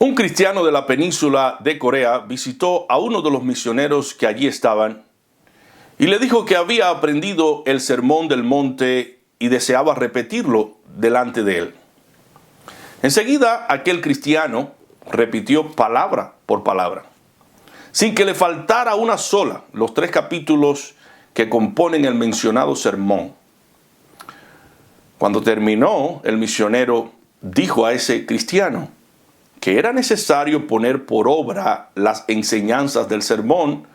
Un cristiano de la península de Corea visitó a uno de los misioneros que allí estaban y le dijo que había aprendido el Sermón del Monte y deseaba repetirlo delante de él. Enseguida aquel cristiano repitió palabra por palabra, sin que le faltara una sola, los 3 capítulos que componen el mencionado sermón. Cuando terminó, el misionero dijo a ese cristiano que era necesario poner por obra las enseñanzas del sermón,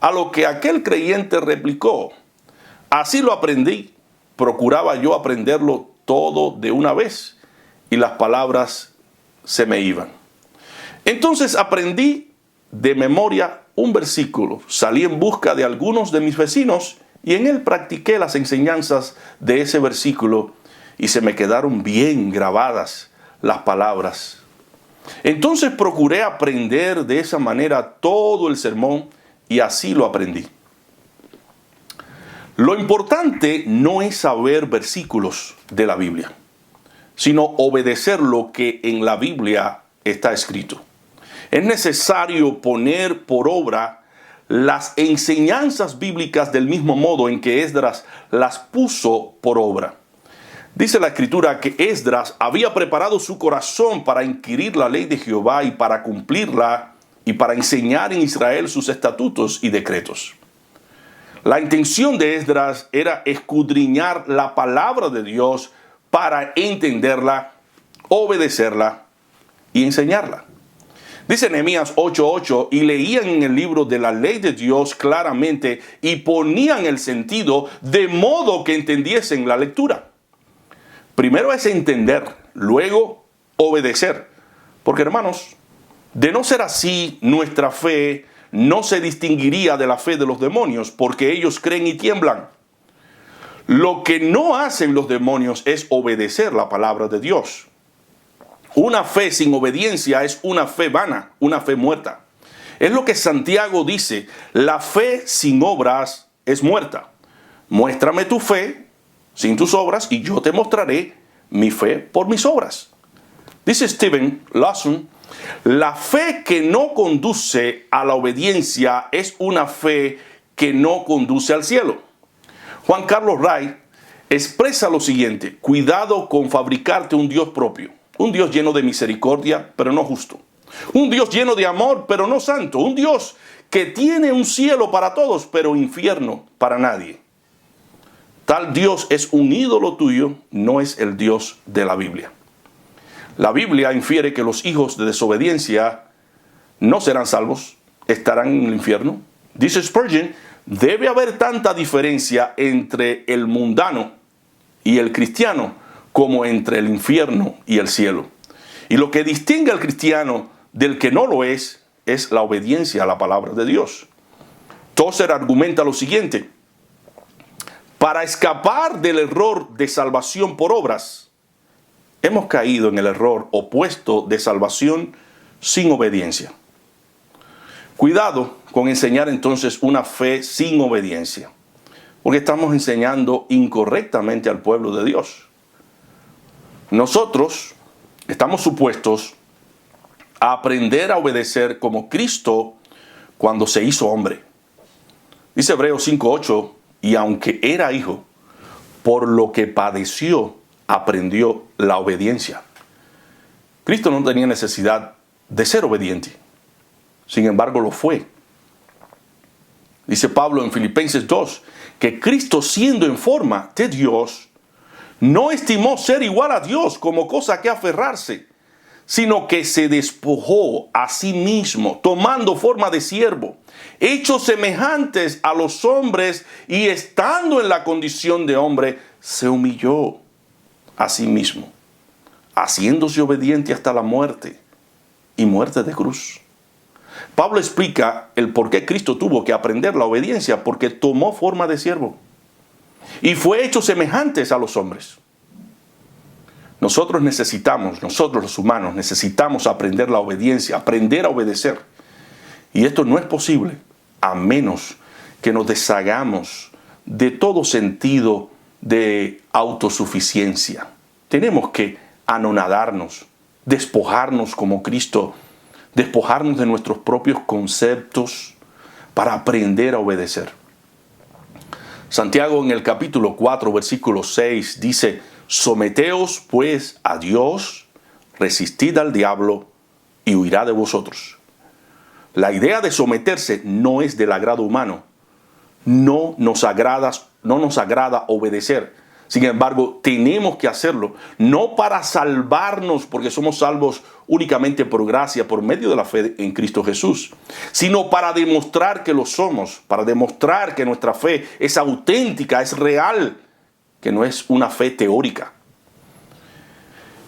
a lo que aquel creyente replicó: así lo aprendí, procuraba yo aprenderlo todo de una vez, y las palabras se me iban. Entonces aprendí de memoria un versículo, salí en busca de algunos de mis vecinos, y en él practiqué las enseñanzas de ese versículo, y se me quedaron bien grabadas las palabras. Entonces procuré aprender de esa manera todo el sermón y así lo aprendí. Lo importante no es saber versículos de la Biblia, sino obedecer lo que en la Biblia está escrito. Es necesario poner por obra las enseñanzas bíblicas del mismo modo en que Esdras las puso por obra. Dice la Escritura que Esdras había preparado su corazón para inquirir la ley de Jehová y para cumplirla y para enseñar en Israel sus estatutos y decretos. La intención de Esdras era escudriñar la palabra de Dios para entenderla, obedecerla y enseñarla. Dice Nehemías 8:8, y leían en el libro de la ley de Dios claramente y ponían el sentido de modo que entendiesen la lectura. Primero es entender, luego obedecer. Porque, hermanos, de no ser así, nuestra fe no se distinguiría de la fe de los demonios, porque ellos creen y tiemblan. Lo que no hacen los demonios es obedecer la palabra de Dios. Una fe sin obediencia es una fe vana, una fe muerta. Es lo que Santiago dice: la fe sin obras es muerta. Muéstrame tu fe sin tus obras, y yo te mostraré mi fe por mis obras. Dice Stephen Lawson: la fe que no conduce a la obediencia es una fe que no conduce al cielo. Juan Carlos Ray expresa lo siguiente: cuidado con fabricarte un Dios propio, un Dios lleno de misericordia, pero no justo, un Dios lleno de amor, pero no santo, un Dios que tiene un cielo para todos, pero infierno para nadie. Tal Dios es un ídolo tuyo, no es el Dios de la Biblia. La Biblia infiere que los hijos de desobediencia no serán salvos, estarán en el infierno. Dice Spurgeon: debe haber tanta diferencia entre el mundano y el cristiano como entre el infierno y el cielo. Y lo que distingue al cristiano del que no lo es la obediencia a la palabra de Dios. Tozer argumenta lo siguiente: para escapar del error de salvación por obras, hemos caído en el error opuesto de salvación sin obediencia. Cuidado con enseñar entonces una fe sin obediencia, porque estamos enseñando incorrectamente al pueblo de Dios. Nosotros estamos supuestos a aprender a obedecer como Cristo cuando se hizo hombre. Dice Hebreos 5:8, y aunque era hijo, por lo que padeció, aprendió la obediencia. Cristo no tenía necesidad de ser obediente. Sin embargo, lo fue. Dice Pablo en Filipenses 2, que Cristo, siendo en forma de Dios, no estimó ser igual a Dios como cosa que aferrarse, sino que se despojó a sí mismo, tomando forma de siervo, hecho semejantes a los hombres, y estando en la condición de hombre, se humilló a sí mismo, haciéndose obediente hasta la muerte, y muerte de cruz. Pablo explica el por qué Cristo tuvo que aprender la obediencia: porque tomó forma de siervo y fue hecho semejantes a los hombres. Nosotros los humanos necesitamos aprender la obediencia, aprender a obedecer. Y esto no es posible a menos que nos deshagamos de todo sentido de autosuficiencia. Tenemos que anonadarnos, despojarnos como Cristo despojarnos de nuestros propios conceptos para aprender a obedecer. Santiago en el capítulo 4, versículo 6 dice: someteos pues a Dios, resistid al diablo y huirá de vosotros. La idea de someterse no es del agrado humano. No nos agrada obedecer. Sin embargo, tenemos que hacerlo, no para salvarnos, porque somos salvos únicamente por gracia, por medio de la fe en Cristo Jesús, sino para demostrar que lo somos, para demostrar que nuestra fe es auténtica, es real, que no es una fe teórica.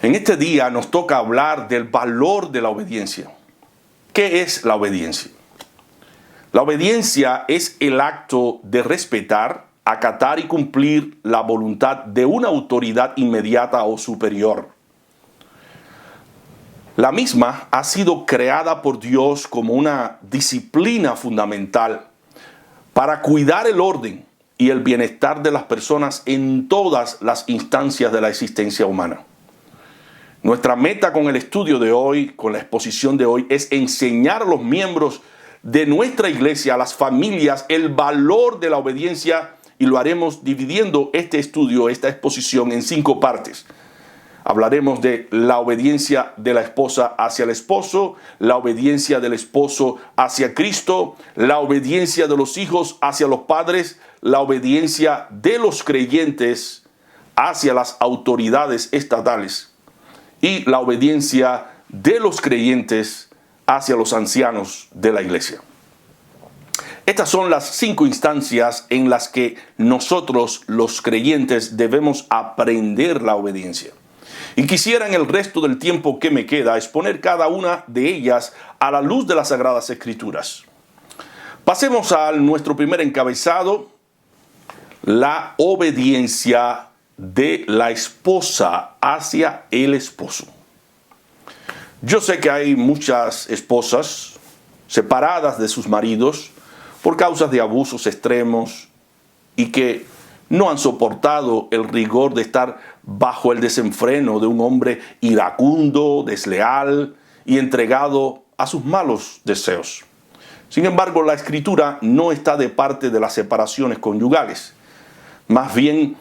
En este día nos toca hablar del valor de la obediencia. ¿Qué es la obediencia? La obediencia es el acto de respetar, acatar y cumplir la voluntad de una autoridad inmediata o superior. La misma ha sido creada por Dios como una disciplina fundamental para cuidar el orden y el bienestar de las personas en todas las instancias de la existencia humana. Nuestra meta con el estudio de hoy, con la exposición de hoy, es enseñar a los miembros de nuestra iglesia, a las familias, el valor de la obediencia, y lo haremos dividiendo este estudio, esta exposición, en 5 partes. Hablaremos de la obediencia de la esposa hacia el esposo, la obediencia del esposo hacia Cristo, la obediencia de los hijos hacia los padres, la obediencia de los creyentes hacia las autoridades estatales y la obediencia de los creyentes hacia los ancianos de la iglesia. Estas son las 5 instancias en las que nosotros, los creyentes, debemos aprender la obediencia. Y quisiera en el resto del tiempo que me queda exponer cada una de ellas a la luz de las Sagradas Escrituras. Pasemos a nuestro primer encabezado: la obediencia de la esposa hacia el esposo. Yo sé que hay muchas esposas separadas de sus maridos por causas de abusos extremos y que no han soportado el rigor de estar bajo el desenfreno de un hombre iracundo, desleal y entregado a sus malos deseos. Sin embargo, la Escritura no está de parte de las separaciones conyugales. Más bien,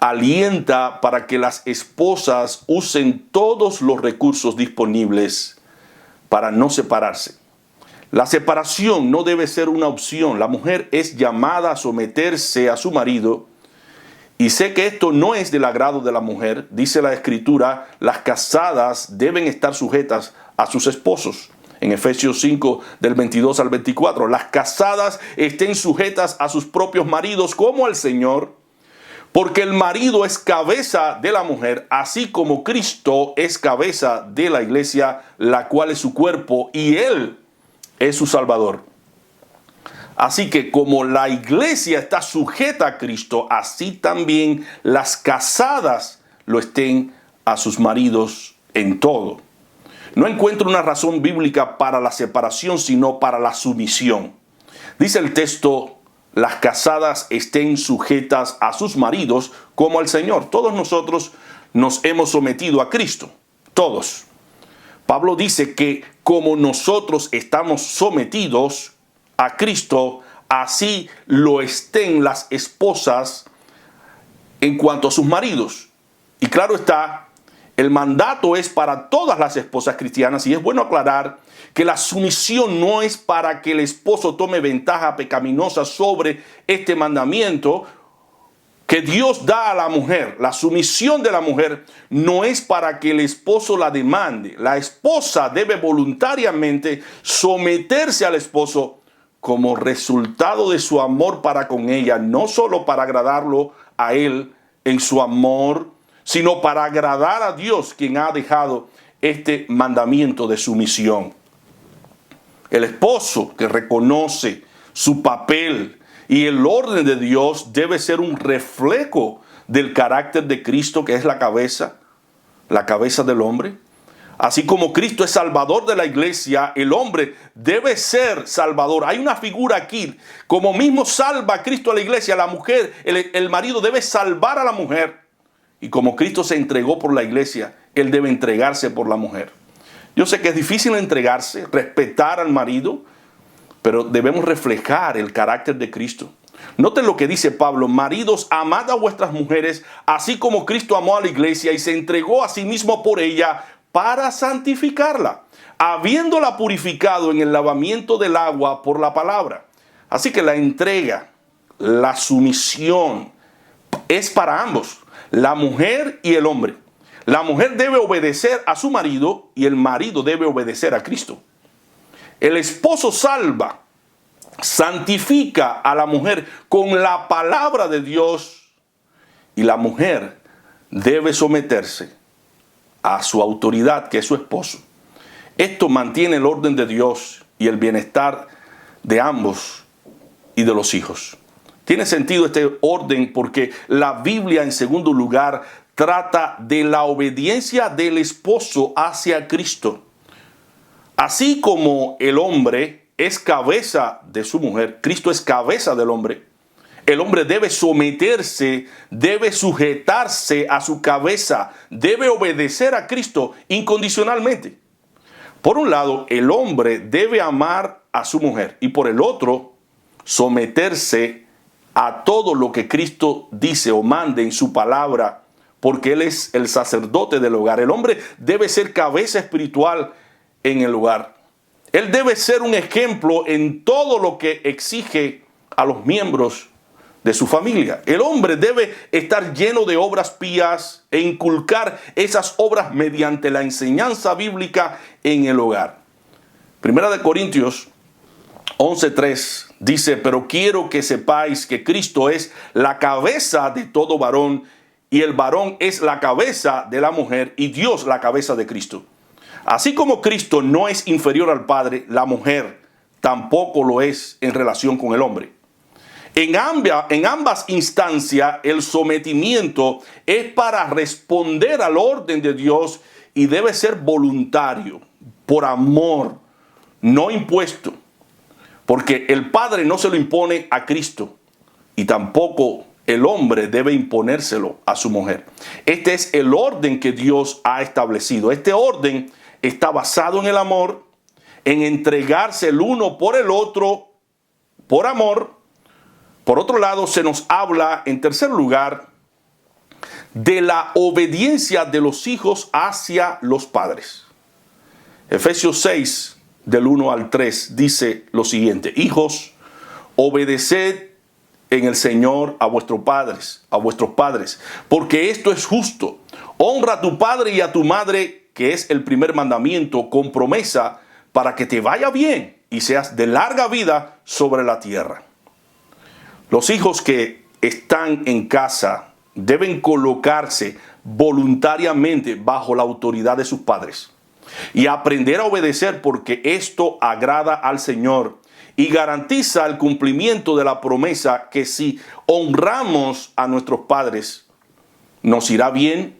alienta para que las esposas usen todos los recursos disponibles para no separarse. La separación no debe ser una opción. La mujer es llamada a someterse a su marido. Y sé que esto no es del agrado de la mujer. Dice la Escritura: las casadas deben estar sujetas a sus esposos. En Efesios 5, del 22 al 24. Las casadas estén sujetas a sus propios maridos como al Señor, porque el marido es cabeza de la mujer, así como Cristo es cabeza de la iglesia, la cual es su cuerpo, y Él es su Salvador. Así que como la iglesia está sujeta a Cristo, así también las casadas lo estén a sus maridos en todo. No encuentro una razón bíblica para la separación, sino para la sumisión. Dice el texto: las casadas estén sujetas a sus maridos como al Señor. Todos nosotros nos hemos sometido a Cristo. Todos. Pablo dice que como nosotros estamos sometidos a Cristo, así lo estén las esposas en cuanto a sus maridos. Y claro está, el mandato es para todas las esposas cristianas, y es bueno aclarar que la sumisión no es para que el esposo tome ventaja pecaminosa sobre este mandamiento que Dios da a la mujer. La sumisión de la mujer no es para que el esposo la demande. La esposa debe voluntariamente someterse al esposo como resultado de su amor para con ella, no solo para agradarlo a él en su amor, sino para agradar a Dios, quien ha dejado este mandamiento de sumisión. El esposo que reconoce su papel y el orden de Dios debe ser un reflejo del carácter de Cristo, que es la cabeza del hombre. Así como Cristo es salvador de la iglesia, el hombre debe ser salvador. Hay una figura aquí, como mismo salva a Cristo a la iglesia, la mujer, el marido debe salvar a la mujer. Y como Cristo se entregó por la iglesia, Él debe entregarse por la mujer. Yo sé que es difícil entregarse, respetar al marido, pero debemos reflejar el carácter de Cristo. Noten lo que dice Pablo: maridos, amad a vuestras mujeres, así como Cristo amó a la iglesia y se entregó a sí mismo por ella para santificarla, habiéndola purificado en el lavamiento del agua por la palabra. Así que la entrega, la sumisión es para ambos, la mujer y el hombre. La mujer debe obedecer a su marido y el marido debe obedecer a Cristo. El esposo salva, santifica a la mujer con la palabra de Dios y la mujer debe someterse a su autoridad, que es su esposo. Esto mantiene el orden de Dios y el bienestar de ambos y de los hijos. Tiene sentido este orden porque la Biblia, en segundo lugar, trata de la obediencia del esposo hacia Cristo. Así como el hombre es cabeza de su mujer, Cristo es cabeza del hombre. El hombre debe someterse, debe sujetarse a su cabeza, debe obedecer a Cristo incondicionalmente. Por un lado, el hombre debe amar a su mujer y por el otro, someterse a todo lo que Cristo dice o mande en su palabra, porque Él es el sacerdote del hogar. El hombre debe ser cabeza espiritual en el hogar. Él debe ser un ejemplo en todo lo que exige a los miembros de su familia. El hombre debe estar lleno de obras pías e inculcar esas obras mediante la enseñanza bíblica en el hogar. Primera de Corintios 11:3 dice: pero quiero que sepáis que Cristo es la cabeza de todo varón y el varón es la cabeza de la mujer y Dios la cabeza de Cristo. Así como Cristo no es inferior al Padre, la mujer tampoco lo es en relación con el hombre. En ambas instancias, el sometimiento es para responder al orden de Dios y debe ser voluntario, por amor, no impuesto. Porque el Padre no se lo impone a Cristo y tampoco el hombre debe imponérselo a su mujer. Este es el orden que Dios ha establecido. Este orden está basado en el amor, en entregarse el uno por el otro, por amor. Por otro lado, se nos habla, en tercer lugar, de la obediencia de los hijos hacia los padres. Efesios 6, del 1 al 3, dice lo siguiente: hijos, obedeced en el Señor a vuestros padres, porque esto es justo. Honra a tu padre y a tu madre, que es el primer mandamiento, con promesa para que te vaya bien y seas de larga vida sobre la tierra. Los hijos que están en casa deben colocarse voluntariamente bajo la autoridad de sus padres y aprender a obedecer, porque esto agrada al Señor y garantiza el cumplimiento de la promesa que si honramos a nuestros padres, nos irá bien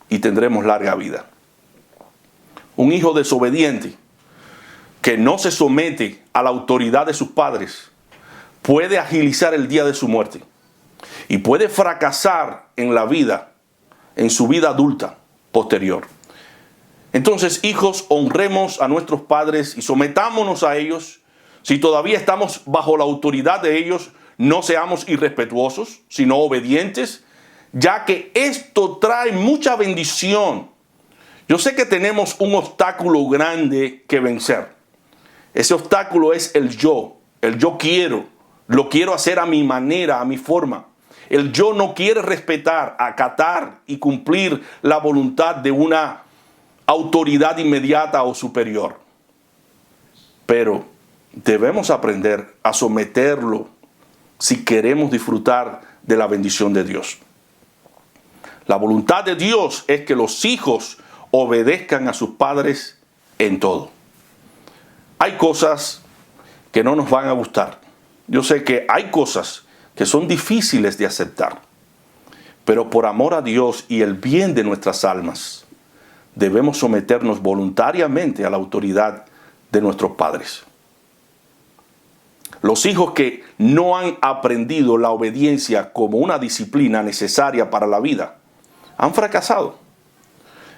y tendremos larga vida. Un hijo desobediente que no se somete a la autoridad de sus padres puede agilizar el día de su muerte y puede fracasar en la vida, en su vida adulta posterior. Entonces, hijos, honremos a nuestros padres y sometámonos a ellos. Si todavía estamos bajo la autoridad de ellos, no seamos irrespetuosos, sino obedientes, ya que esto trae mucha bendición. Yo sé que tenemos un obstáculo grande que vencer. Ese obstáculo es el yo quiero. Lo quiero hacer a mi manera, a mi forma. El yo no quiere respetar, acatar y cumplir la voluntad de una autoridad inmediata o superior. Pero debemos aprender a someterlo si queremos disfrutar de la bendición de Dios. La voluntad de Dios es que los hijos obedezcan a sus padres en todo. Hay cosas que no nos van a gustar. Yo sé que hay cosas que son difíciles de aceptar, pero por amor a Dios y el bien de nuestras almas, debemos someternos voluntariamente a la autoridad de nuestros padres. Los hijos que no han aprendido la obediencia como una disciplina necesaria para la vida, han fracasado.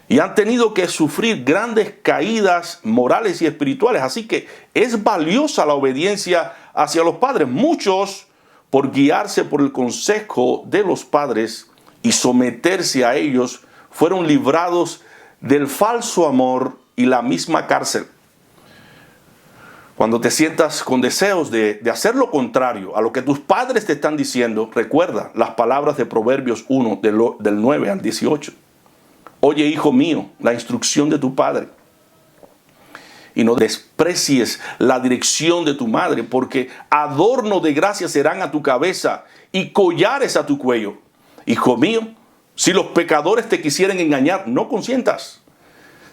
y han tenido que sufrir grandes caídas morales y espirituales. Así que es valiosa la obediencia hacia los padres. Muchos, por guiarse por el consejo de los padres y someterse a ellos, fueron librados del falso amor y la misma cárcel. Cuando te sientas con deseos de hacer lo contrario a lo que tus padres te están diciendo, recuerda las palabras de Proverbios 1, del 9 al 18. Oye, hijo mío, la instrucción de tu padre, y no desprecies la dirección de tu madre, porque adorno de gracia serán a tu cabeza y collares a tu cuello. Hijo mío, si los pecadores te quisieren engañar, no consientas.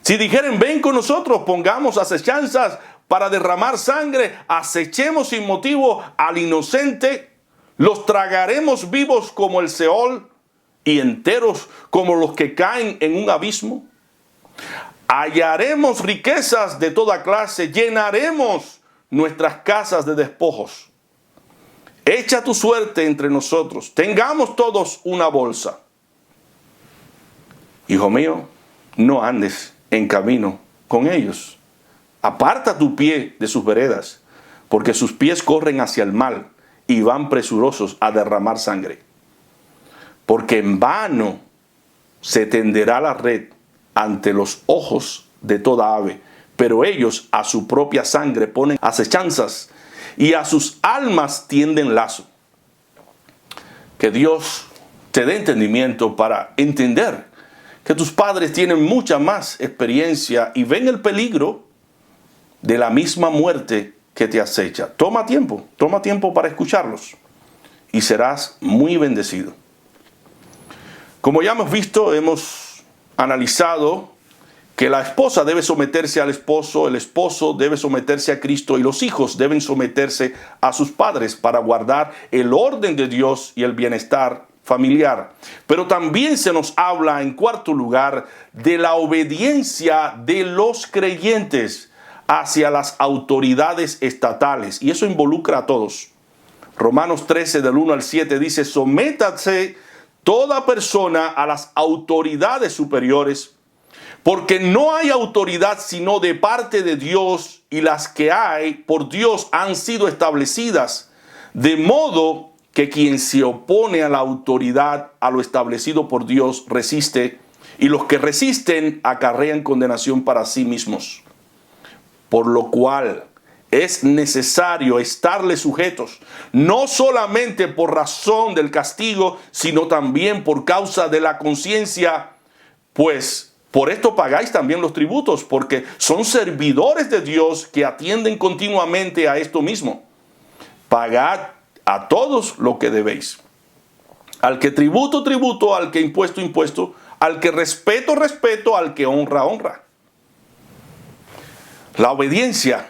Si dijeren, ven con nosotros, pongamos acechanzas para derramar sangre, acechemos sin motivo al inocente, los tragaremos vivos como el Seol y enteros como los que caen en un abismo. Hallaremos riquezas de toda clase, llenaremos nuestras casas de despojos. Echa tu suerte entre nosotros, tengamos todos una bolsa. Hijo mío, no andes en camino con ellos. Aparta tu pie de sus veredas, porque sus pies corren hacia el mal y van presurosos a derramar sangre. Porque en vano se tenderá la red ante los ojos de toda ave, pero ellos a su propia sangre ponen acechanzas y a sus almas tienden lazo. Que Dios te dé entendimiento para entender que tus padres tienen mucha más experiencia y ven el peligro de la misma muerte que te acecha. Toma tiempo para escucharlos y serás muy bendecido. Como ya hemos visto, hemos analizado que la esposa debe someterse al esposo, el esposo debe someterse a Cristo y los hijos deben someterse a sus padres para guardar el orden de Dios y el bienestar familiar. Pero también se nos habla, en cuarto lugar, de la obediencia de los creyentes hacia las autoridades estatales, y eso involucra a todos. Romanos 13, del 1 al 7 dice: sométase toda persona a las autoridades superiores, porque no hay autoridad sino de parte de Dios, y las que hay por Dios han sido establecidas, de modo que quien se opone a la autoridad, a lo establecido por Dios, resiste, y los que resisten acarrean condenación para sí mismos. Por lo cual es necesario estarle sujetos, no solamente por razón del castigo, sino también por causa de la conciencia, pues por esto pagáis también los tributos, porque son servidores de Dios que atienden continuamente a esto mismo. Pagad a todos lo que debéis. Al que tributo, tributo; al que impuesto, impuesto; al que respeto, respeto; al que honra, honra. La obediencia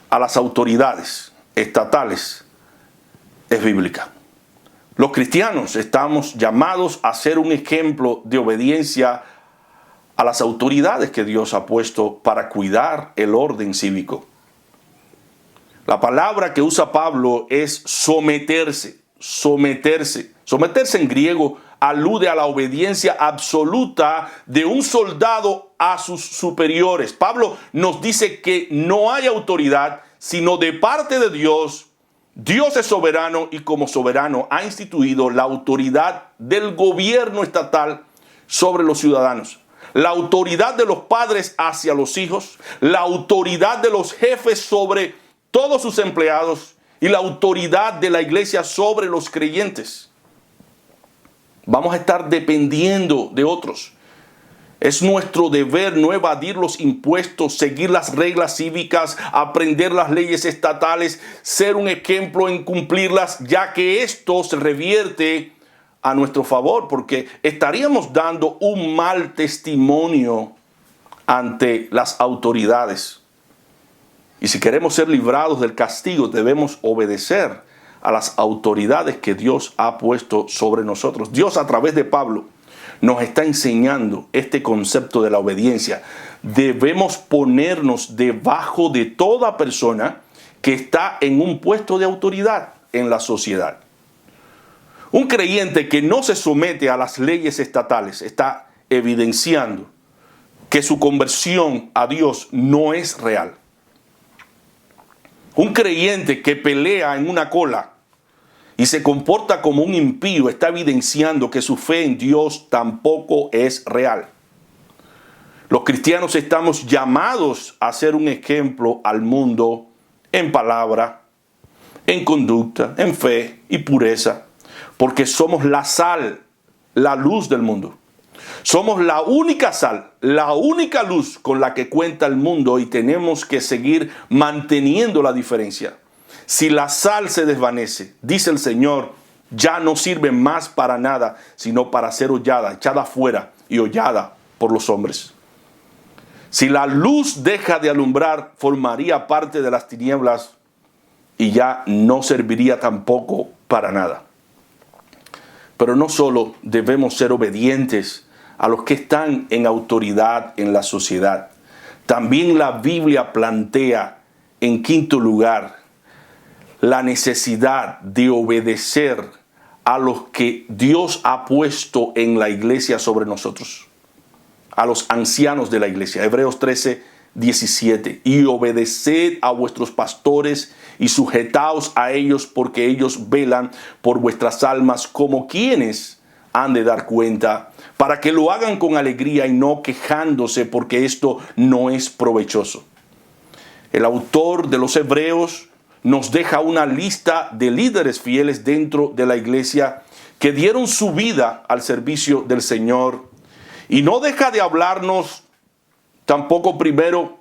a las autoridades estatales es bíblica. Los cristianos estamos llamados a ser un ejemplo de obediencia a las autoridades que Dios ha puesto para cuidar el orden cívico. La palabra que usa Pablo es someterse, someterse. Someterse en griego alude a la obediencia absoluta de un soldado a sus superiores. Pablo nos dice que no hay autoridad sino de parte de Dios. Dios es soberano y como soberano ha instituido la autoridad del gobierno estatal sobre los ciudadanos, la autoridad de los padres hacia los hijos, la autoridad de los jefes sobre todos sus empleados y la autoridad de la iglesia sobre los creyentes. Vamos a estar dependiendo de otros. Es nuestro deber no evadir los impuestos, seguir las reglas cívicas, aprender las leyes estatales, ser un ejemplo en cumplirlas, ya que esto se revierte a nuestro favor, porque estaríamos dando un mal testimonio ante las autoridades. Y si queremos ser librados del castigo, debemos obedecer a las autoridades que Dios ha puesto sobre nosotros. Dios, a través de Pablo, nos está enseñando este concepto de la obediencia. Debemos ponernos debajo de toda persona que está en un puesto de autoridad en la sociedad. Un creyente que no se somete a las leyes estatales está evidenciando que su conversión a Dios no es real. Un creyente que pelea en una cola y se comporta como un impío está evidenciando que su fe en Dios tampoco es real. Los cristianos estamos llamados a ser un ejemplo al mundo en palabra, en conducta, en fe y pureza, porque somos la sal, la luz del mundo. Somos la única sal, la única luz con la que cuenta el mundo y tenemos que seguir manteniendo la diferencia. Si la sal se desvanece, dice el Señor, ya no sirve más para nada, sino para ser hollada, echada afuera y hollada por los hombres. Si la luz deja de alumbrar, formaría parte de las tinieblas y ya no serviría tampoco para nada. Pero no solo debemos ser obedientes a los que están en autoridad en la sociedad. También la Biblia plantea, en quinto lugar, la necesidad de obedecer a los que Dios ha puesto en la iglesia sobre nosotros, a los ancianos de la iglesia. Hebreos 13, 17. Y obedeced a vuestros pastores y sujetaos a ellos, porque ellos velan por vuestras almas como quienes han de dar cuenta, para que lo hagan con alegría y no quejándose, porque esto no es provechoso. El autor de los Hebreos nos deja una lista de líderes fieles dentro de la iglesia que dieron su vida al servicio del Señor, y no deja de hablarnos tampoco primero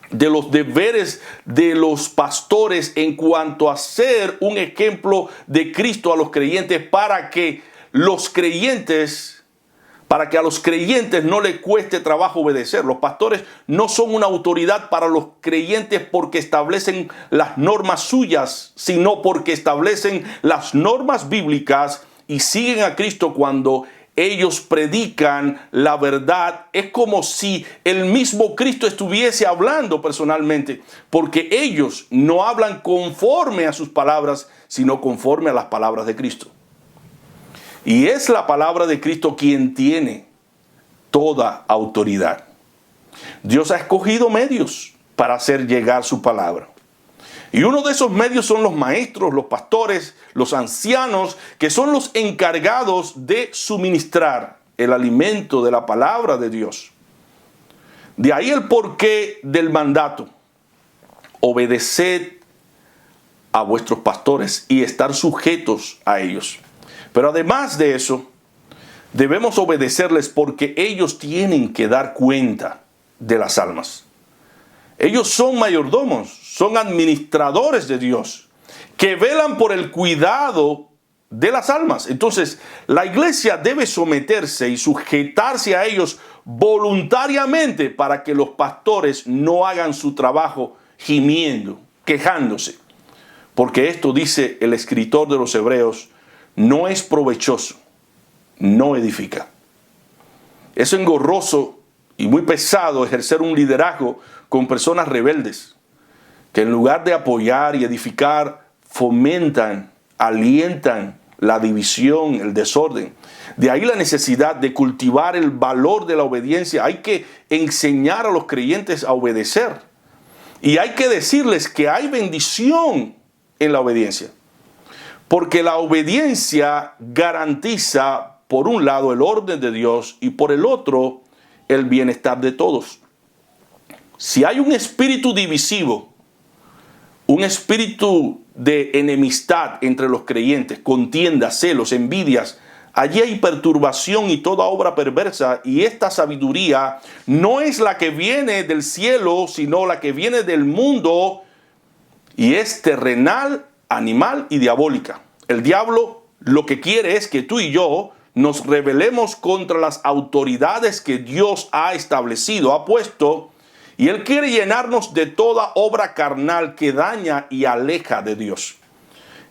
de los deberes de los pastores en cuanto a ser un ejemplo de Cristo a los creyentes para que a los creyentes no les cueste trabajo obedecer. Los pastores no son una autoridad para los creyentes porque establecen las normas suyas, sino porque establecen las normas bíblicas y siguen a Cristo cuando ellos predican la verdad. Es como si el mismo Cristo estuviese hablando personalmente, porque ellos no hablan conforme a sus palabras, sino conforme a las palabras de Cristo. Y es la palabra de Cristo quien tiene toda autoridad. Dios ha escogido medios para hacer llegar su palabra. Y uno de esos medios son los maestros, los pastores, los ancianos, que son los encargados de suministrar el alimento de la palabra de Dios. De ahí el porqué del mandato. Obedeced a vuestros pastores y estar sujetos a ellos. Pero además de eso, debemos obedecerles porque ellos tienen que dar cuenta de las almas. Ellos son mayordomos, son administradores de Dios, que velan por el cuidado de las almas. Entonces, la iglesia debe someterse y sujetarse a ellos voluntariamente para que los pastores no hagan su trabajo gimiendo, quejándose. Porque esto, dice el escritor de los Hebreos, no es provechoso, no edifica. Es engorroso y muy pesado ejercer un liderazgo con personas rebeldes, que en lugar de apoyar y edificar, fomentan, alientan la división, el desorden. De ahí la necesidad de cultivar el valor de la obediencia. Hay que enseñar a los creyentes a obedecer. Y hay que decirles que hay bendición en la obediencia. Porque la obediencia garantiza, por un lado, el orden de Dios y por el otro, el bienestar de todos. Si hay un espíritu divisivo, un espíritu de enemistad entre los creyentes, contiendas, celos, envidias, allí hay perturbación y toda obra perversa, y esta sabiduría no es la que viene del cielo, sino la que viene del mundo, y es terrenal, animal y diabólica. El diablo lo que quiere es que tú y yo nos rebelemos contra las autoridades que Dios ha establecido, ha puesto, y él quiere llenarnos de toda obra carnal que daña y aleja de Dios.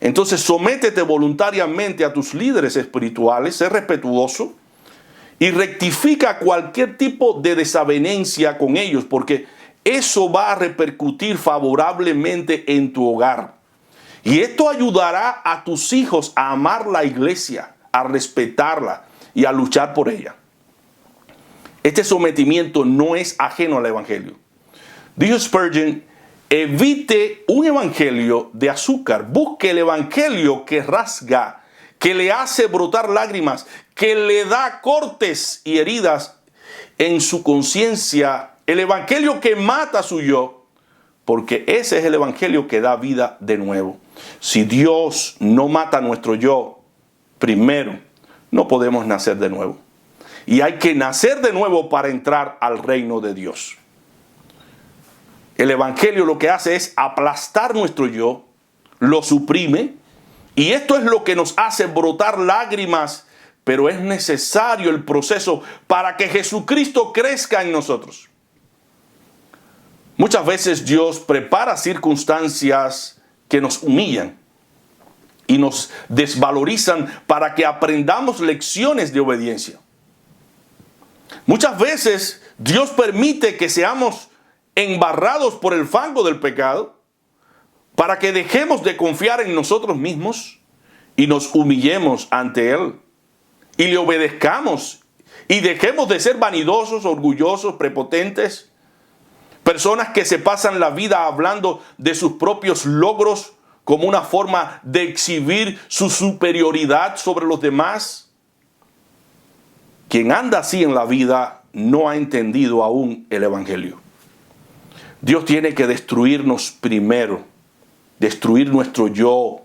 Entonces, sométete voluntariamente a tus líderes espirituales, sé respetuoso y rectifica cualquier tipo de desavenencia con ellos, porque eso va a repercutir favorablemente en tu hogar. Y esto ayudará a tus hijos a amar la iglesia, a respetarla y a luchar por ella. Este sometimiento no es ajeno al evangelio. Dijo Spurgeon, evite un evangelio de azúcar. Busque el evangelio que rasga, que le hace brotar lágrimas, que le da cortes y heridas en su conciencia. El evangelio que mata su yo, porque ese es el evangelio que da vida de nuevo. Si Dios no mata nuestro yo primero, no podemos nacer de nuevo. Y hay que nacer de nuevo para entrar al reino de Dios. El evangelio lo que hace es aplastar nuestro yo, lo suprime, y esto es lo que nos hace brotar lágrimas, pero es necesario el proceso para que Jesucristo crezca en nosotros. Muchas veces Dios prepara circunstancias que nos humillan y nos desvalorizan para que aprendamos lecciones de obediencia. Muchas veces Dios permite que seamos embarrados por el fango del pecado para que dejemos de confiar en nosotros mismos y nos humillemos ante Él y le obedezcamos y dejemos de ser vanidosos, orgullosos, prepotentes, personas que se pasan la vida hablando de sus propios logros como una forma de exhibir su superioridad sobre los demás. Quien anda así en la vida no ha entendido aún el evangelio. Dios tiene que destruirnos primero, destruir nuestro yo,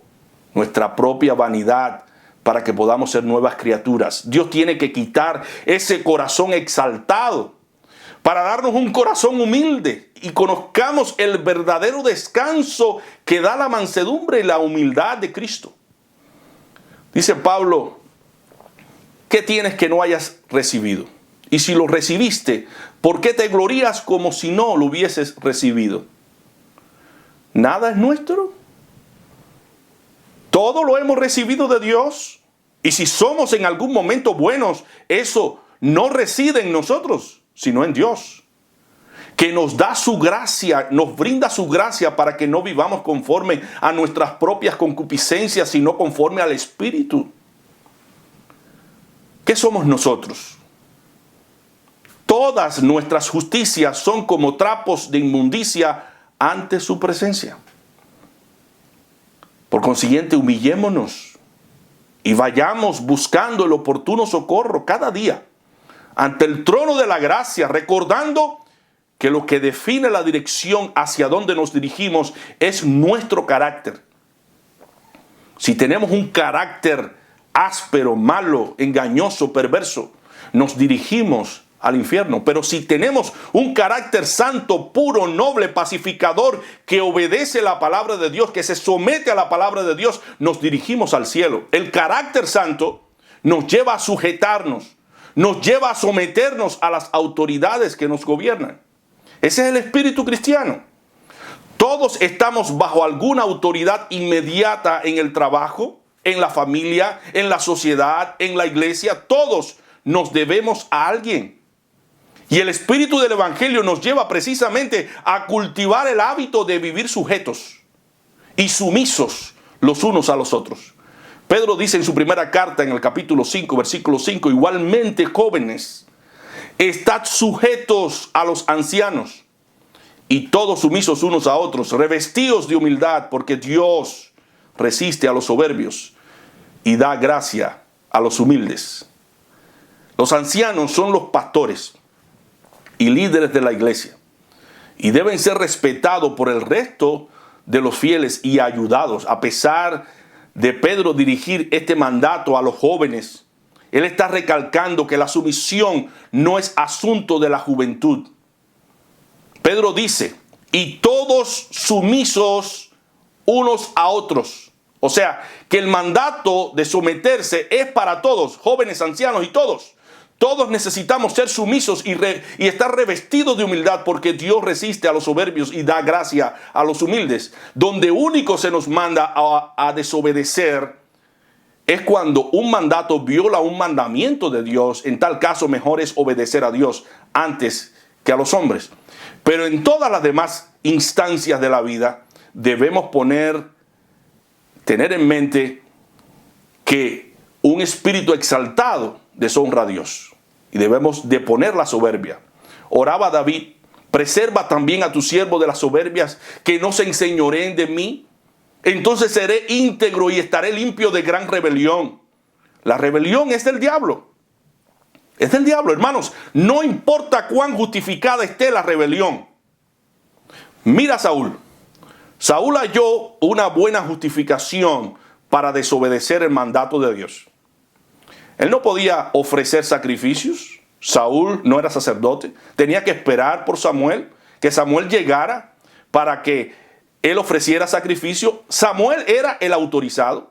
nuestra propia vanidad, para que podamos ser nuevas criaturas. Dios tiene que quitar ese corazón exaltado para darnos un corazón humilde y conozcamos el verdadero descanso que da la mansedumbre y la humildad de Cristo. Dice Pablo, ¿qué tienes que no hayas recibido? Y si lo recibiste, ¿por qué te glorías como si no lo hubieses recibido? ¿Nada es nuestro? Todo lo hemos recibido de Dios. Y si somos en algún momento buenos, eso no reside en nosotros, sino en Dios, que nos da su gracia, nos brinda su gracia para que no vivamos conforme a nuestras propias concupiscencias, sino conforme al Espíritu. ¿Qué somos nosotros? Todas nuestras justicias son como trapos de inmundicia ante su presencia. Por consiguiente, humillémonos y vayamos buscando el oportuno socorro cada día ante el trono de la gracia, recordando que lo que define la dirección hacia donde nos dirigimos es nuestro carácter. Si tenemos un carácter áspero, malo, engañoso, perverso, nos dirigimos al infierno. Pero si tenemos un carácter santo, puro, noble, pacificador, que obedece la palabra de Dios, que se somete a la palabra de Dios, nos dirigimos al cielo. El carácter santo nos lleva a sujetarnos, nos lleva a someternos a las autoridades que nos gobiernan. Ese es el espíritu cristiano. Todos estamos bajo alguna autoridad inmediata en el trabajo, en la familia, en la sociedad, en la iglesia. Todos nos debemos a alguien. Y el espíritu del evangelio nos lleva precisamente a cultivar el hábito de vivir sujetos y sumisos los unos a los otros. Pedro dice en su primera carta, en el capítulo 5, versículo 5, igualmente jóvenes, estad sujetos a los ancianos y todos sumisos unos a otros, revestidos de humildad, porque Dios resiste a los soberbios y da gracia a los humildes. Los ancianos son los pastores y líderes de la iglesia y deben ser respetados por el resto de los fieles y ayudados. A pesar de Pedro dirigir este mandato a los jóvenes, él está recalcando que la sumisión no es asunto de la juventud. Pedro dice, y todos sumisos unos a otros. O sea, que el mandato de someterse es para todos, jóvenes, ancianos y todos. Todos necesitamos ser sumisos y estar revestidos de humildad, porque Dios resiste a los soberbios y da gracia a los humildes. Donde único se nos manda a desobedecer es cuando un mandato viola un mandamiento de Dios. En tal caso, mejor es obedecer a Dios antes que a los hombres. Pero en todas las demás instancias de la vida debemos tener en mente que un espíritu exaltado deshonra a Dios. y debemos deponer la soberbia. Oraba David: preserva también a tu siervo de las soberbias, que no se enseñoreen de mí. Entonces seré íntegro y estaré limpio de gran rebelión. La rebelión es del diablo. Es del diablo, hermanos. No importa cuán justificada esté la rebelión. Mira a Saúl. Saúl halló una buena justificación para desobedecer el mandato de Dios. Él no podía ofrecer sacrificios. Saúl no era sacerdote. Tenía que esperar por Samuel, que Samuel llegara para que él ofreciera sacrificio. Samuel era el autorizado.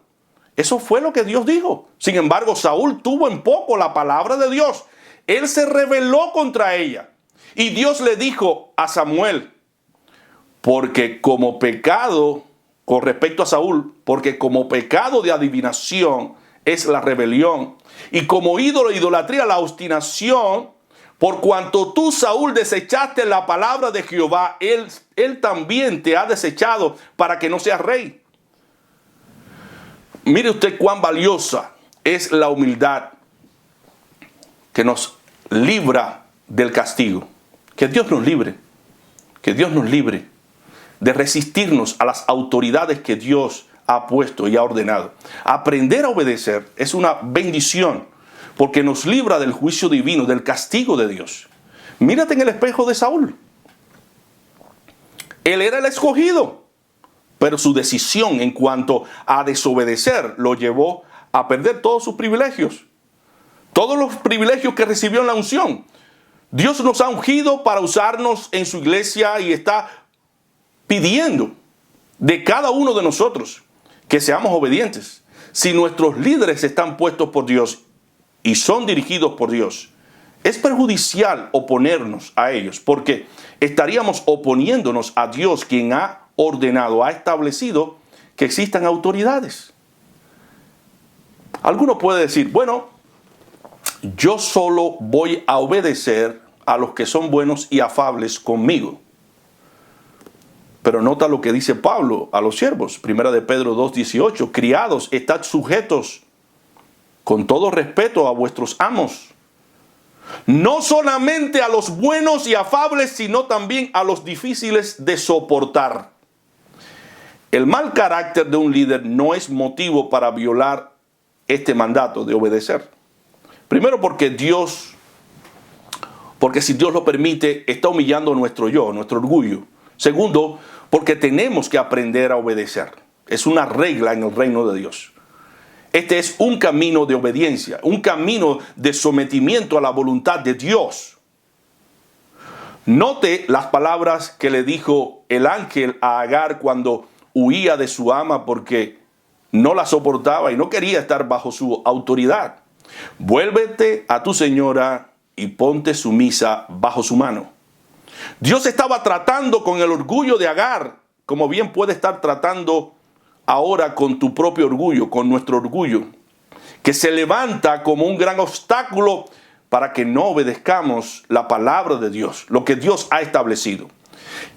Eso fue lo que Dios dijo. Sin embargo, Saúl tuvo en poco la palabra de Dios. Él se rebeló contra ella. Y Dios le dijo a Samuel: porque como pecado, con respecto a Saúl, porque como pecado de adivinación es la rebelión, y como ídolo, idolatría, la obstinación, por cuanto tú, Saúl, desechaste la palabra de Jehová, él también te ha desechado para que no seas rey. Mire usted cuán valiosa es la humildad que nos libra del castigo. Que Dios nos libre. Que Dios nos libre de resistirnos a las autoridades que Dios ha puesto y ha ordenado. Aprender a obedecer es una bendición, porque nos libra del juicio divino, del castigo de Dios. Mírate en el espejo de Saúl. Él era el escogido, pero su decisión en cuanto a desobedecer lo llevó a perder todos sus privilegios. Todos los privilegios que recibió en la unción. Dios nos ha ungido para usarnos en su iglesia y está pidiendo de cada uno de nosotros que seamos obedientes. Si nuestros líderes están puestos por Dios y son dirigidos por Dios, es perjudicial oponernos a ellos, porque estaríamos oponiéndonos a Dios, quien ha ordenado, ha establecido que existan autoridades. Alguno puede decir: bueno, yo solo voy a obedecer a los que son buenos y afables conmigo. Pero nota lo que dice Pablo a los siervos, 1 de Pedro 2:18, criados, estad sujetos con todo respeto a vuestros amos, no solamente a los buenos y afables, sino también a los difíciles de soportar. El mal carácter de un líder no es motivo para violar este mandato de obedecer. Primero porque si Dios lo permite, está humillando nuestro yo, nuestro orgullo. Segundo, porque tenemos que aprender a obedecer. Es una regla en el reino de Dios. Este es un camino de obediencia, un camino de sometimiento a la voluntad de Dios. Note las palabras que le dijo el ángel a Agar cuando huía de su ama porque no la soportaba y no quería estar bajo su autoridad. Vuélvete a tu señora y ponte sumisa bajo su mano. Dios estaba tratando con el orgullo de Agar, como bien puede estar tratando ahora con tu propio orgullo, con nuestro orgullo, que se levanta como un gran obstáculo para que no obedezcamos la palabra de Dios, lo que Dios ha establecido.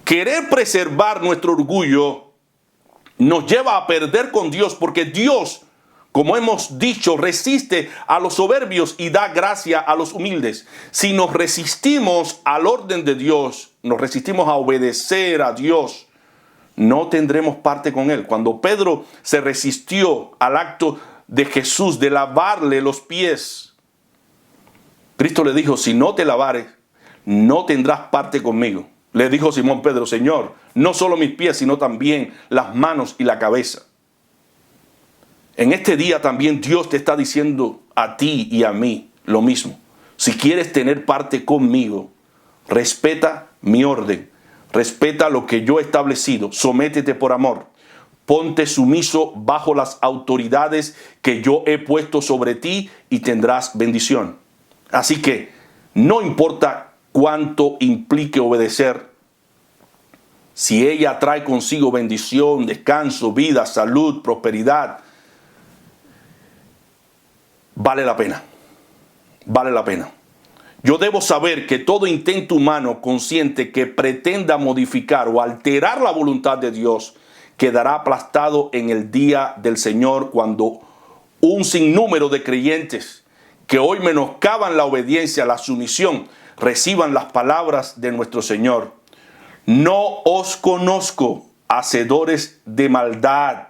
Querer preservar nuestro orgullo nos lleva a perder con Dios, porque Dios, como hemos dicho, resiste a los soberbios y da gracia a los humildes. Si nos resistimos al orden de Dios, nos resistimos a obedecer a Dios, no tendremos parte con Él. Cuando Pedro se resistió al acto de Jesús de lavarle los pies, Cristo le dijo: si no te lavares, no tendrás parte conmigo. Le dijo Simón Pedro: Señor, no solo mis pies, sino también las manos y la cabeza. En este día también Dios te está diciendo a ti y a mí lo mismo. Si quieres tener parte conmigo, respeta mi orden, respeta lo que yo he establecido, sométete por amor, ponte sumiso bajo las autoridades que yo he puesto sobre ti y tendrás bendición. Así que no importa cuánto implique obedecer, si ella trae consigo bendición, descanso, vida, salud, prosperidad, vale la pena. Vale la pena. Yo debo saber que todo intento humano consciente que pretenda modificar o alterar la voluntad de Dios quedará aplastado en el día del Señor, cuando un sinnúmero de creyentes que hoy menoscaban la obediencia, la sumisión, reciban las palabras de nuestro Señor. No os conozco, hacedores de maldad,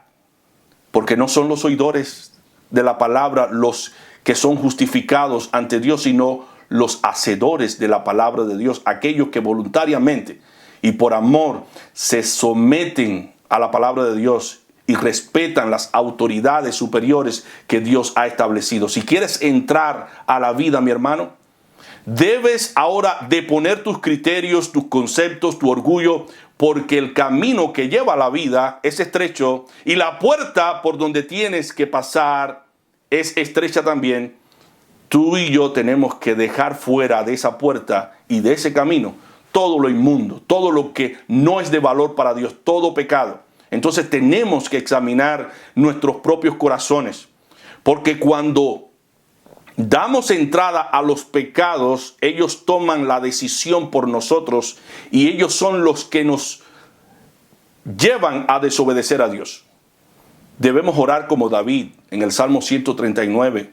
porque no son los oidores de la palabra los que son justificados ante Dios, sino los hacedores de la palabra de Dios, aquellos que voluntariamente y por amor se someten a la palabra de Dios y respetan las autoridades superiores que Dios ha establecido. Si quieres entrar a la vida, mi hermano, debes ahora deponer tus criterios, tus conceptos, tu orgullo, porque el camino que lleva a la vida es estrecho y la puerta por donde tienes que pasar es estrecha también. Tú y yo tenemos que dejar fuera de esa puerta y de ese camino todo lo inmundo, todo lo que no es de valor para Dios, todo pecado. Entonces tenemos que examinar nuestros propios corazones, porque cuando damos entrada a los pecados, ellos toman la decisión por nosotros y ellos son los que nos llevan a desobedecer a Dios. Debemos orar como David en el Salmo 139,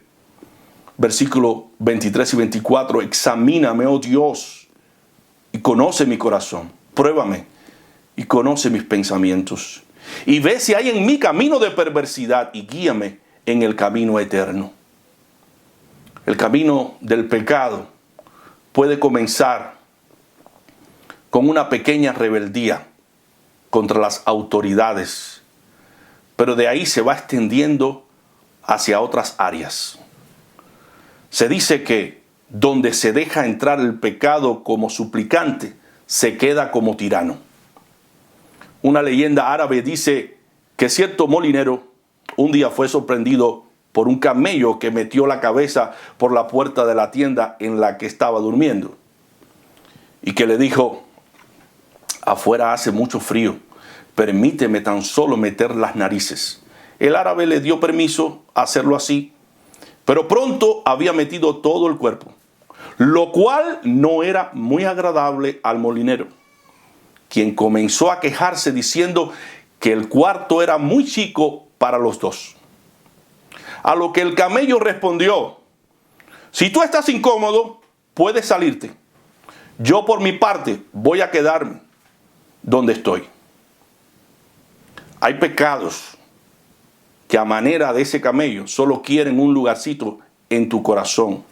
versículos 23 y 24. Examíname, oh Dios, y conoce mi corazón. Pruébame y conoce mis pensamientos. Y ve si hay en mí camino de perversidad y guíame en el camino eterno. El camino del pecado puede comenzar con una pequeña rebeldía contra las autoridades, pero de ahí se va extendiendo hacia otras áreas. Se dice que donde se deja entrar el pecado como suplicante, se queda como tirano. Una leyenda árabe dice que cierto molinero un día fue sorprendido por un camello que metió la cabeza por la puerta de la tienda en la que estaba durmiendo y que le dijo: afuera hace mucho frío, permíteme tan solo meter las narices. El árabe le dio permiso a hacerlo así, pero pronto había metido todo el cuerpo, lo cual no era muy agradable al molinero, quien comenzó a quejarse diciendo que el cuarto era muy chico para los dos. A lo que el camello respondió: si tú estás incómodo, puedes salirte. Yo por mi parte voy a quedarme donde estoy. Hay pecados que a manera de ese camello solo quieren un lugarcito en tu corazón.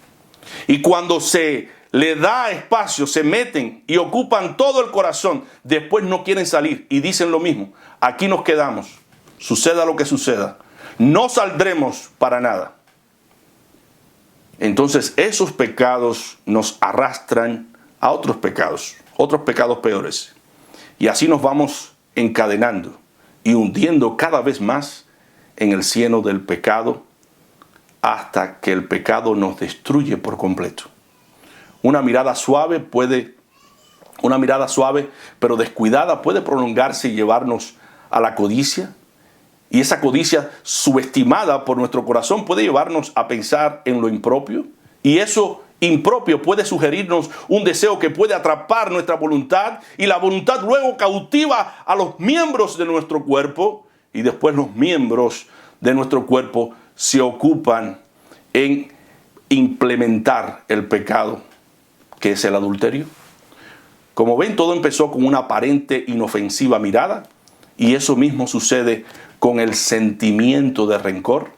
Y cuando se le da espacio, se meten y ocupan todo el corazón, después no quieren salir y dicen lo mismo: aquí nos quedamos, suceda lo que suceda, no saldremos para nada. Entonces esos pecados nos arrastran a otros pecados peores. Y así nos vamos encadenando y hundiendo cada vez más en el cieno del pecado hasta que el pecado nos destruye por completo. Una mirada suave pero descuidada puede prolongarse y llevarnos a la codicia. Y esa codicia subestimada por nuestro corazón puede llevarnos a pensar en lo impropio. Y eso impropio puede sugerirnos un deseo que puede atrapar nuestra voluntad. Y la voluntad luego cautiva a los miembros de nuestro cuerpo. Y después los miembros de nuestro cuerpo se ocupan en implementar el pecado, que es el adulterio. Como ven, todo empezó con una aparente inofensiva mirada. Y eso mismo sucede con el sentimiento de rencor.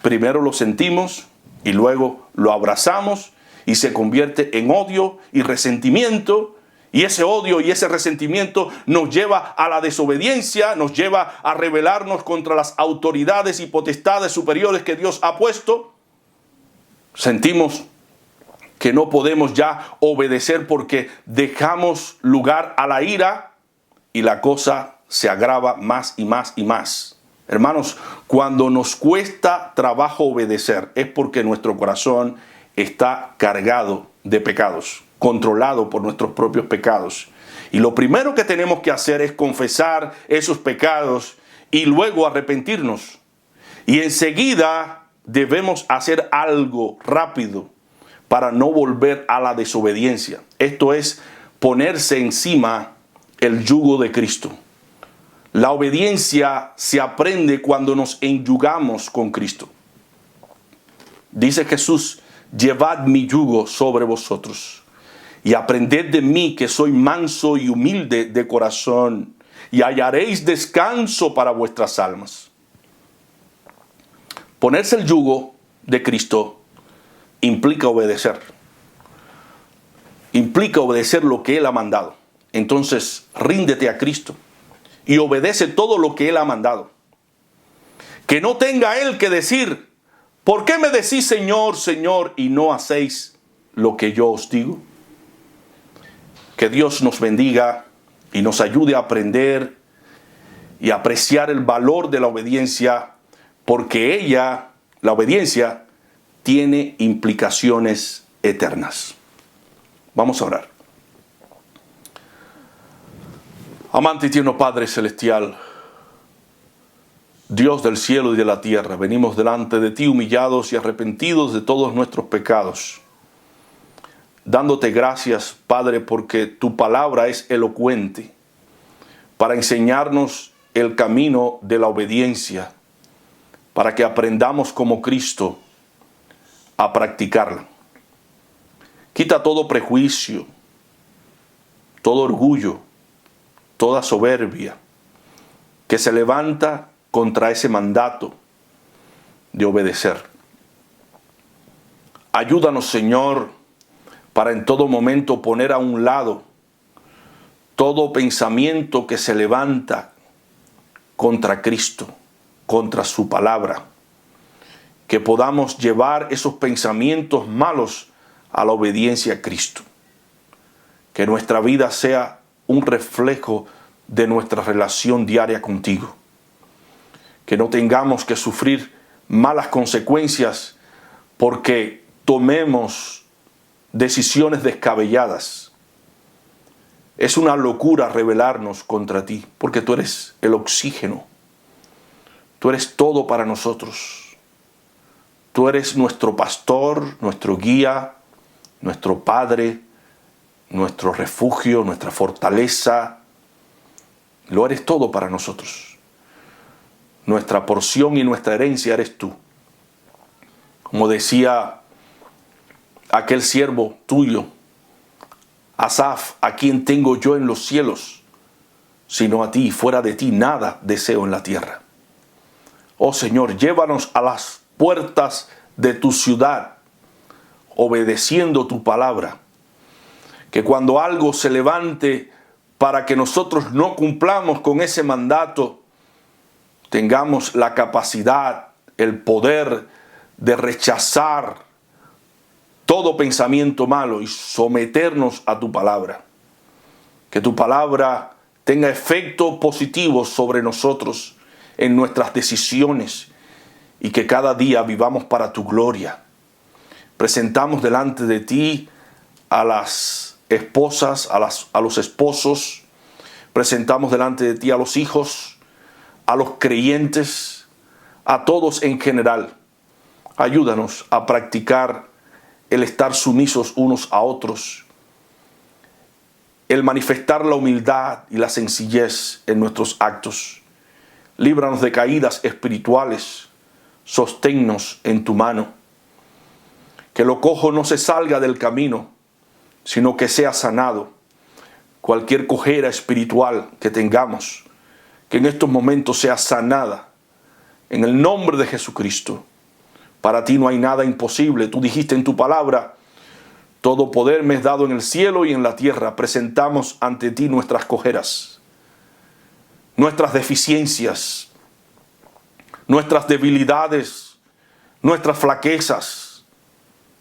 Primero lo sentimos y luego lo abrazamos y se convierte en odio y resentimiento. Y ese odio y ese resentimiento nos lleva a la desobediencia, nos lleva a rebelarnos contra las autoridades y potestades superiores que Dios ha puesto. Sentimos que no podemos ya obedecer porque dejamos lugar a la ira y la cosa se agrava más y más y más. Hermanos, cuando nos cuesta trabajo obedecer es porque nuestro corazón está cargado de pecados, controlado por nuestros propios pecados. Y lo primero que tenemos que hacer es confesar esos pecados y luego arrepentirnos. Y enseguida debemos hacer algo rápido para no volver a la desobediencia. Esto es ponerse encima el yugo de Cristo. La obediencia se aprende cuando nos enyugamos con Cristo. Dice Jesús llevad mi yugo sobre vosotros y aprended de mí, que soy manso y humilde de corazón, y hallaréis descanso para vuestras almas. Ponerse el yugo de Cristo implica obedecer. Implica obedecer lo que Él ha mandado. Entonces, ríndete a Cristo y obedece todo lo que Él ha mandado. Que no tenga Él que decir: ¿por qué me decís Señor, Señor, y no hacéis lo que yo os digo? Que Dios nos bendiga y nos ayude a aprender y apreciar el valor de la obediencia, porque la obediencia, tiene implicaciones eternas. Vamos a orar. Amante y tierno Padre Celestial, Dios del cielo y de la tierra, venimos delante de ti humillados y arrepentidos de todos nuestros pecados, dándote gracias, Padre, porque tu palabra es elocuente para enseñarnos el camino de la obediencia, para que aprendamos como Cristo a practicarla. Quita todo prejuicio, todo orgullo, toda soberbia que se levanta contra ese mandato de obedecer. Ayúdanos, Señor, para en todo momento poner a un lado todo pensamiento que se levanta contra Cristo, contra su palabra. Que podamos llevar esos pensamientos malos a la obediencia a Cristo. Que nuestra vida sea un reflejo de nuestra relación diaria contigo. Que no tengamos que sufrir malas consecuencias porque tomemos decisiones descabelladas. Es una locura rebelarnos contra ti, porque tú eres el oxígeno. Tú eres todo para nosotros. Tú eres nuestro pastor, nuestro guía, nuestro Padre, nuestro refugio, nuestra fortaleza. Lo eres todo para nosotros. Nuestra porción y nuestra herencia eres tú. Como decía aquel siervo tuyo, Asaf: ¿a quién tengo yo en los cielos sino a ti? Fuera de ti nada deseo en la tierra. Oh Señor, llévanos a las puertas de tu ciudad, obedeciendo tu palabra. Que cuando algo se levante para que nosotros no cumplamos con ese mandato, tengamos la capacidad, el poder de rechazar todo pensamiento malo y someternos a tu palabra. Que tu palabra tenga efecto positivo sobre nosotros en nuestras decisiones y que cada día vivamos para tu gloria. Presentamos delante de ti a las esposas, a los esposos. Presentamos delante de ti a los hijos, a los creyentes, a todos en general. Ayúdanos a practicar el estar sumisos unos a otros, el manifestar la humildad y la sencillez en nuestros actos. Líbranos de caídas espirituales, sosténnos en tu mano. Que lo cojo no se salga del camino, sino que sea sanado. Cualquier cojera espiritual que tengamos, que en estos momentos sea sanada. En el nombre de Jesucristo. Para ti no hay nada imposible. Tú dijiste en tu palabra: todo poder me es dado en el cielo y en la tierra. Presentamos ante ti nuestras cojeras, nuestras deficiencias, nuestras debilidades, nuestras flaquezas.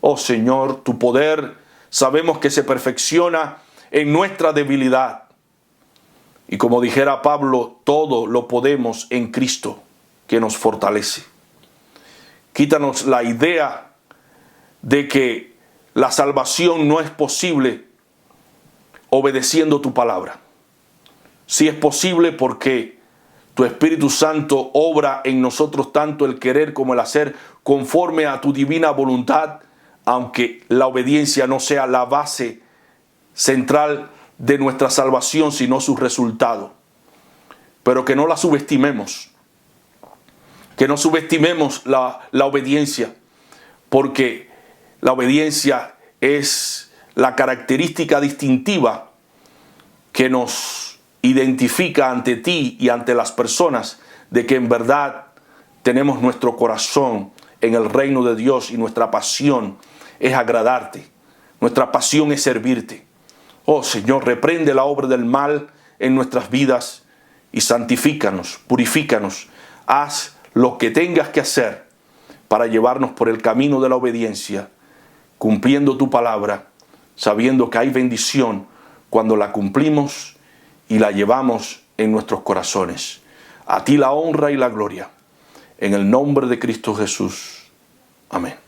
Oh Señor, tu poder sabemos que se perfecciona en nuestra debilidad. Y como dijera Pablo, todo lo podemos en Cristo que nos fortalece. Quítanos la idea de que la salvación no es posible obedeciendo tu palabra. Sí es posible porque tu Espíritu Santo obra en nosotros tanto el querer como el hacer conforme a tu divina voluntad, aunque la obediencia no sea la base central de nuestra salvación, sino su resultado. Pero que no la subestimemos. Que no subestimemos la obediencia, porque La obediencia es la característica distintiva que nos identifica ante ti y ante las personas de que en verdad tenemos nuestro corazón en el reino de Dios y nuestra pasión es agradarte. Nuestra pasión es servirte. Oh Señor, reprende la obra del mal en nuestras vidas y santifícanos, purifícanos. Haz lo que tengas que hacer para llevarnos por el camino de la obediencia, cumpliendo tu palabra, sabiendo que hay bendición cuando la cumplimos y la llevamos en nuestros corazones. A ti la honra y la gloria. En el nombre de Cristo Jesús. Amén.